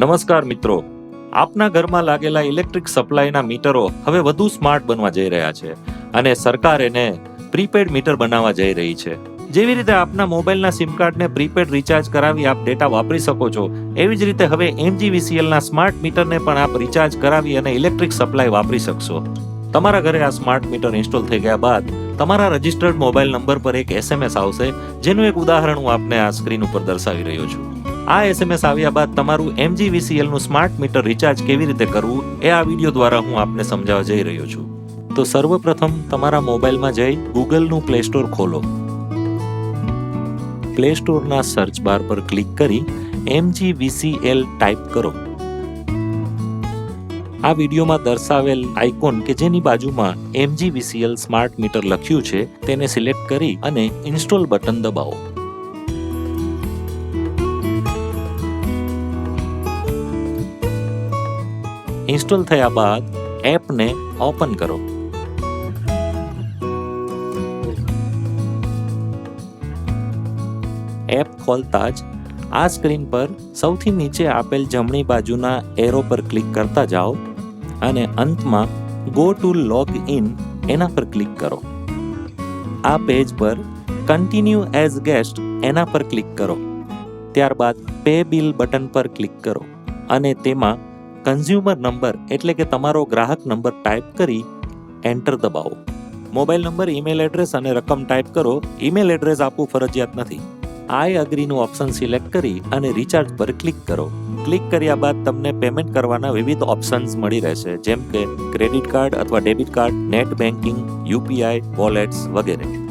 નમસ્કાર મિત્રો, આપના ઘરમાં લાગેલા ઇલેક્ટ્રિક સપ્લાયના મીટરો હવે વધુ સ્માર્ટ બનવા જઈ રહ્યા છે અને સરકાર એને પ્રીપેડ મીટર બનાવવા જઈ રહી છે. જેવી રીતે આપના મોબાઈલના સિમ કાર્ડને પ્રીપેડ રિચાર્જ કરાવી આપ ડેટા વાપરી શકો છો, એવી જ રીતે હવે MGVCLના સ્માર્ટ મીટરને પણ આપ રિચાર્જ કરાવી અને ઇલેક્ટ્રિક સપ્લાય વાપરી શકશો. તમારા ઘરે આ સ્માર્ટ મીટર ઇન્સ્ટોલ થઈ ગયા બાદ તમારા રજિસ્ટર્ડ મોબાઈલ નંબર પર એક SMS આવશે, જેનું એક ઉદાહરણ હું આપને આ સ્ક્રીન ઉપર દર્શાવી રહ્યો છું. આ SMS આવ્યા બાદ તમારું MGVCL નું સ્માર્ટ મીટર રિચાર્જ કેવી રીતે કરવું એ આ વિડીયો દ્વારા હું આપને સમજાવવા જઈ રહ્યો છું. તો સર્વપ્રથમ તમારા મોબાઈલમાં જઈ ગૂગલનું પ્લે સ્ટોર ખોલો. પ્લે સ્ટોરના સર્ચ બાર પર ક્લિક કરી MGVCL ટાઈપ કરો. આ વિડીયોમાં દર્શાવેલ આઇકોન કે જેની બાજુમાં MGVCL સ્માર્ટ મીટર લખ્યું છે તેને સિલેક્ટ કરી અને ઇન્સ્ટોલ બટન દબાવો. ઇન્સ્ટોલ થયા બાદ એપને ઓપન કરો. એપ ખોલતા જ આ સ્ક્રીન પર સૌથી નીચે આપેલ જમણી બાજુના એરો પર ક્લિક કરતા જાઓ અને અંતમાં ગો ટુ લોગ ઇન એના પર ક્લિક કરો. આ પેજ પર કન્ટિન્યુ એઝ ગેસ્ટ એના પર ક્લિક કરો. ત્યારબાદ પે બિલ બટન પર ક્લિક કરો અને તેમાં કન્ઝ્યુમર નંબર એટલે કે તમારો ગ્રાહક નંબર ટાઈપ કરી એન્ટર દબાવો. મોબાઈલ નંબર, ઈમેલ એડ્રેસ અને રકમ ટાઈપ કરો. ઈમેલ એડ્રેસ આપવું ફરજિયાત નથી. આઈ અગ્રીનું ઓપ્શન સિલેક્ટ કરી અને રિચાર્જ પર ક્લિક કરો. ક્લિક કર્યા બાદ તમને પેમેન્ટ કરવાના વિવિધ ઓપ્શન્સ મળી રહેશે, જેમ કે ક્રેડિટ કાર્ડ અથવા debit card, net banking, UPI, wallets વગેરે.